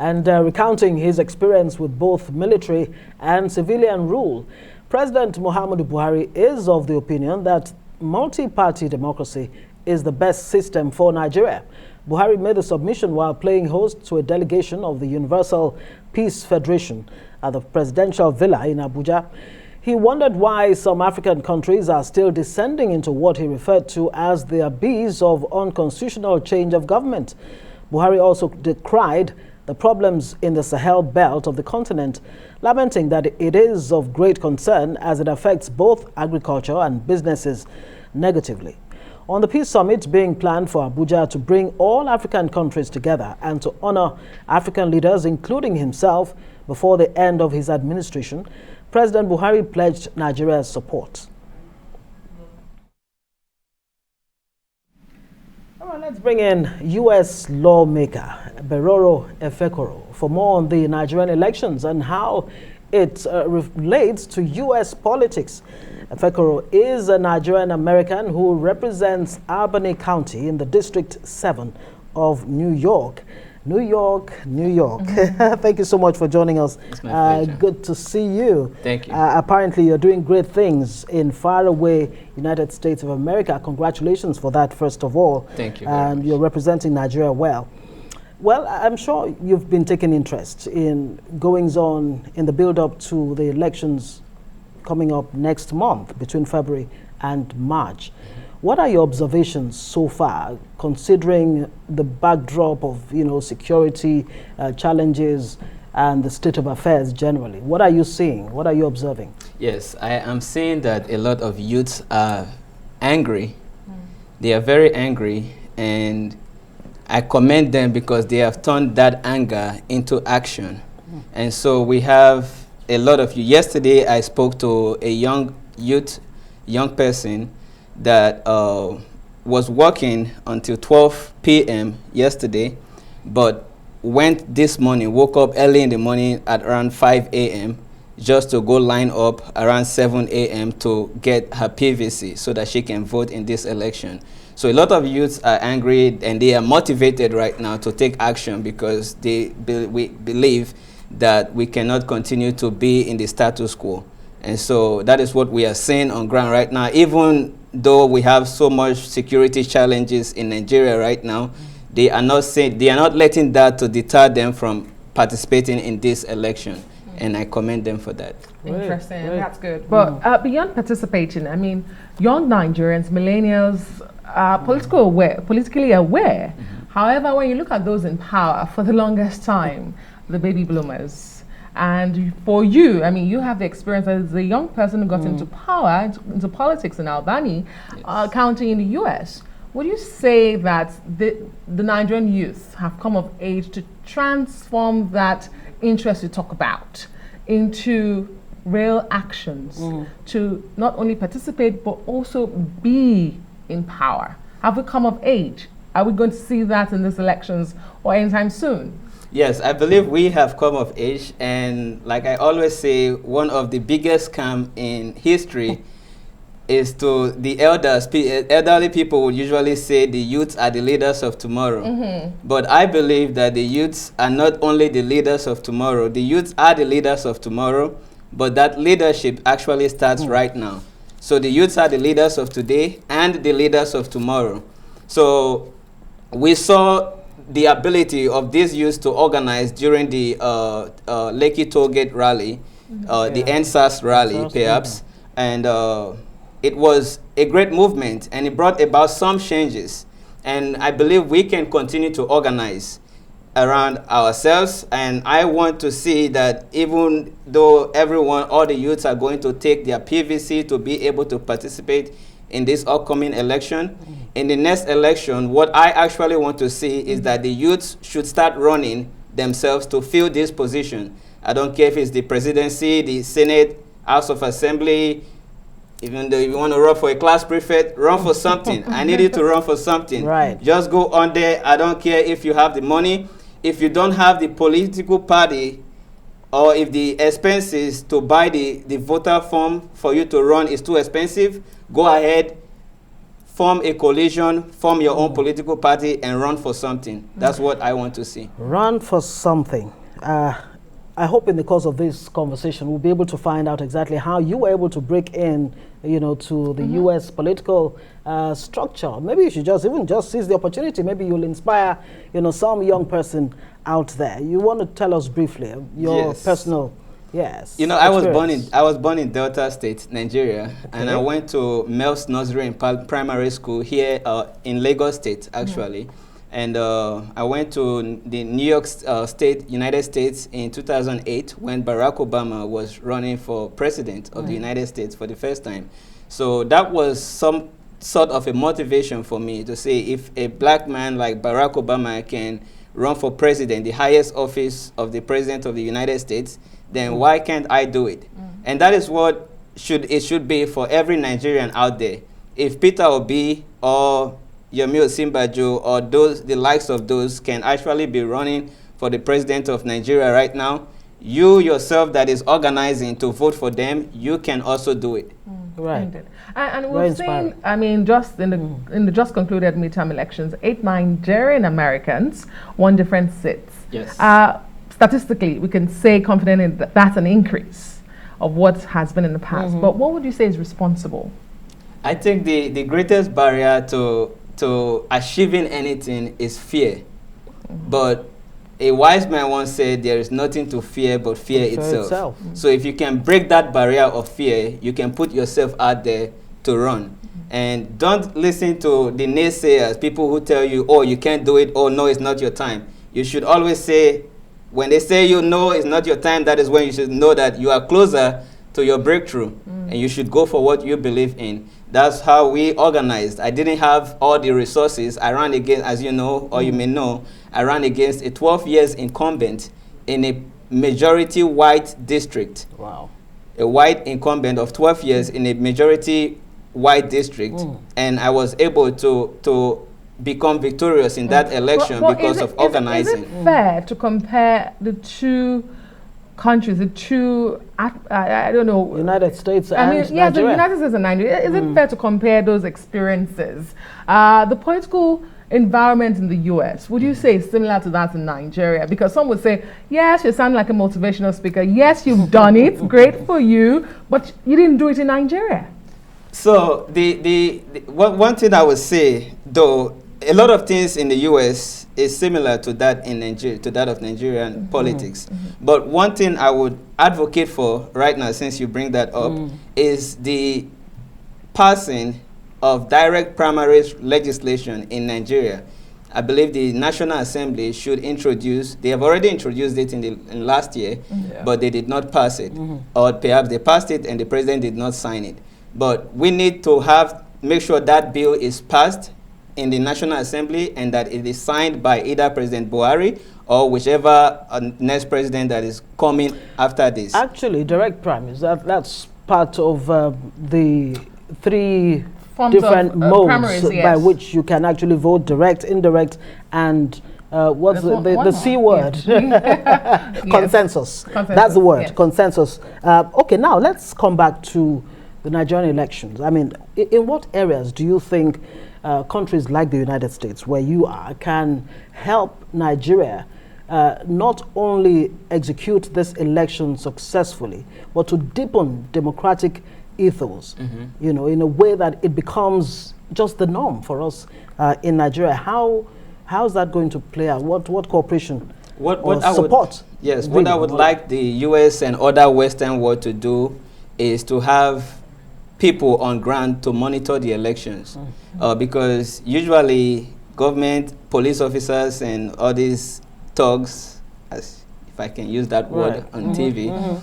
and recounting his experience with both military and civilian rule. President Muhammadu Buhari is of the opinion that multi-party democracy is the best system for Nigeria. Buhari made the submission while playing host to a delegation of the Universal Peace Federation at the presidential villa in Abuja. He wondered why some African countries are still descending into what he referred to as the abyss of unconstitutional change of government. Buhari also decried the problems in the Sahel belt of the continent, lamenting that it is of great concern as it affects both agriculture and businesses negatively. On the peace summit being planned for Abuja to bring all African countries together and to honor African leaders, including himself, before the end of his administration, President Buhari pledged Nigeria's support. All right, let's bring in U.S. lawmaker Beroro Efekoro for more on the Nigerian elections and how it relates to U.S. politics. Efekoro is a Nigerian American who represents Albany County in the District 7 of New York. New York. Thank you so much for joining us. It's my pleasure. Good to see you. Thank you. Apparently, you're doing great things in faraway United States of America. Congratulations for that, first of all. Thank you. And you're representing Nigeria well. Well, I'm sure you've been taking interest in goings on in the build-up to the elections coming up next month between February and March. What are your observations so far, considering the backdrop of, security challenges and the state of affairs generally? What are you seeing? What are you observing? Yes, I am seeing that a lot of youths are angry. They are very angry, and I commend them because they have turned that anger into action. And so we have a lot of you. Yesterday, I spoke to a young person that was working until 12 p.m. yesterday, but went this morning, woke up early in the morning at around 5 a.m. just to go line up around 7 a.m. to get her PVC so that she can vote in this election. So a lot of youths are angry and they are motivated right now to take action because we believe that we cannot continue to be in the status quo. And so that is what we are seeing on ground right now. Even though we have so much security challenges in Nigeria right now, they are not letting that to deter them from participating in this election. And I commend them for that. Interesting, that's good. But beyond participating, I mean, young Nigerians, millennials, are politically aware. However, when you look at those in power for the longest time, the baby bloomers, and for you, I mean, you have the experience as a young person who got into power, into politics in Albany, County in the U.S. Would you say that the Nigerian youth have come of age to transform that interest you talk about into real actions to not only participate but also be in power? Have we come of age? Are we going to see that in these elections or anytime soon? Yes, I believe we have come of age, and like I always say, one of the biggest scams in history is to the elders. Elderly people would usually say the youths are the leaders of tomorrow. But I believe that the youths are not only the leaders of tomorrow, the youths are the leaders of tomorrow, but that leadership actually starts right now. So the youths are the leaders of today and the leaders of tomorrow. So we saw the ability of these youths to organize during the Lekki Tollgate rally, the NSAS rally, perhaps, and it was a great movement, and it brought about some changes. And I believe we can continue to organize around ourselves, and I want to see that even though all the youths are going to take their PVC to be able to participate in this upcoming election, in the next election, what I actually want to see is that the youths should start running themselves to fill this position. I don't care if it's the presidency, the Senate, House of Assembly, even though you want to run for a class prefect, run for something. I need you to run for something. Right. Just go on there. I don't care if you have the money. If you don't have the political party, or if the expenses to buy the voter form for you to run is too expensive, go ahead, form a coalition, form your own political party, and run for something. That's what I want to see. Run for something. I hope in the course of this conversation we'll be able to find out exactly how you were able to break in, to the U.S. political structure. Maybe you should just seize the opportunity. Maybe you'll inspire, some young person out there. You want to tell us briefly your personal, yes. I was born in Delta State, Nigeria, and I went to Mel's Nursery and Primary School here in Lagos State, actually. And I went to the New York State, United States in 2008 when Barack Obama was running for president of the United States for the first time. So that was some sort of a motivation for me to say if a black man like Barack Obama can run for president, the highest office of the president of the United States, then why can't I do it? And that is what it should be for every Nigerian out there. If Peter Obi or Yomi Osinbajo or the likes of those can actually be running for the president of Nigeria right now, you yourself that is organizing to vote for them, you can also do it. Right. And we've seen, just in the just concluded midterm elections, 8 Nigerian Americans won different seats. Yes. Statistically, we can say confidently that that's an increase of what has been in the past. But what would you say is responsible? I think the greatest barrier to achieving anything is fear. But a wise man once said there is nothing to fear but fear itself. So if you can break that barrier of fear, you can put yourself out there to run. And don't listen to the naysayers, people who tell you, oh, you can't do it, oh, no, it's not your time. You should always say, when they say it's not your time, that is when you should know that you are closer to your breakthrough. And you should go for what you believe in. That's how we organized. I didn't have all the resources. I ran against, as you know, or you may know, I ran against a 12 years incumbent in a majority white district. Wow. A white incumbent of 12 years in a majority white district. And I was able to become victorious in that election because of organizing. Is it fair to compare the two countries, the two, I don't know. United States and Nigeria. Yeah, the United States and Nigeria. Is it fair to compare those experiences? The political environment in the US, would you say is similar to that in Nigeria? Because some would say, yes, you sound like a motivational speaker. Yes, you've done it. Great for you. But you didn't do it in Nigeria. So one thing I would say, though, a lot of things in the US is similar to that in Nigeria, to that of Nigerian politics. But one thing I would advocate for right now, since you bring that up, is the passing of direct primary legislation in Nigeria. I believe the National Assembly should introduce, they have already introduced it in last year, but they did not pass it. Or perhaps they passed it and the president did not sign it. But we need to make sure that bill is passed in the National Assembly and that it is signed by either President Buhari or whichever next president that is coming after this. Actually, direct primaries, that's part of the three forms different of, modes by which you can actually vote: direct, indirect, and what's the C word? Consensus. That's the word, consensus. Okay, now let's come back to the Nigerian elections. I mean, in what areas do you think countries like the United States, where you are, can help Nigeria not only execute this election successfully, but to deepen democratic ethos, in a way that it becomes just the norm for us in Nigeria? How's that going to play out? What cooperation or support? What I would like the US and other Western world to do is to have people on ground to monitor the elections, because usually government, police officers, and all these thugs, as if I can use that word on TV,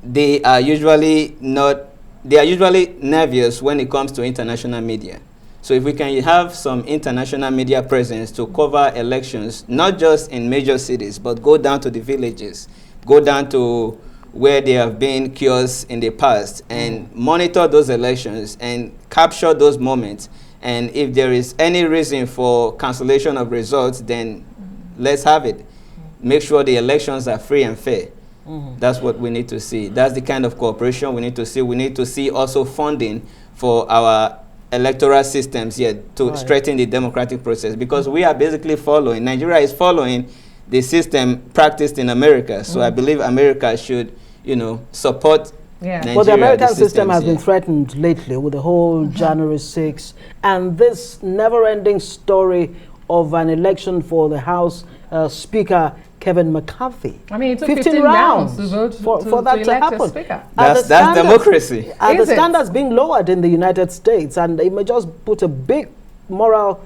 they are usually nervous when it comes to international media. So if we can have some international media presence to cover elections, not just in major cities, but go down to the villages, go down to where there have been chaos in the past, and monitor those elections and capture those moments. And if there is any reason for cancellation of results, then let's have it. Make sure the elections are free and fair. That's what we need to see. That's the kind of cooperation we need to see. We need to see also funding for our electoral systems here to strengthen the democratic process, because we are basically following, Nigeria is following the system practiced in America. So I believe America should, support Nigeria. Well, the American system has been threatened lately with the whole January 6th and this never-ending story of an election for the House Speaker, Kevin McCarthy. I mean, it took 15 rounds to vote for that to happen. That's democracy. The standards being lowered in the United States, and it may just put a big moral,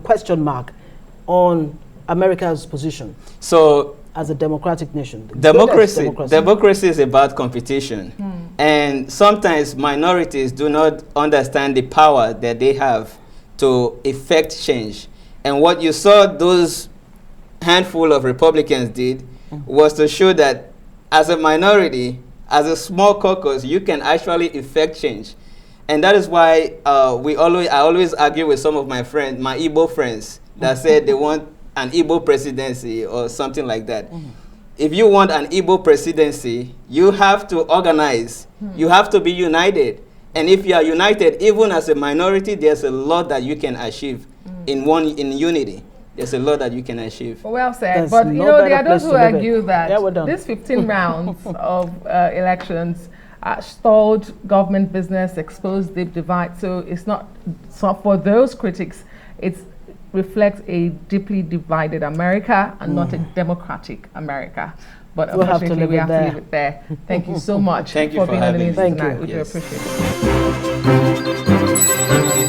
question mark on America's position. So, as a democratic nation, democracy is about competition, and sometimes minorities do not understand the power that they have to effect change. And what you saw those handful of Republicans did was to show that as a minority, as a small caucus, you can actually effect change. And that is why I always argue with some of my friends, my Igbo friends, that said they want an Igbo presidency or something like that. If you want an Igbo presidency, you have to organize. You have to be united. And if you are united, even as a minority, there's a lot that you can achieve in unity. There's a lot that you can achieve. Well said. But there are those who argue that these 15 rounds of elections stalled government business, exposed deep divide. So it's not, so for those critics, it reflects a deeply divided America and not a democratic America. But unfortunately, we have to leave it there. Thank you so much for being on the news tonight. Thank you. We do appreciate it.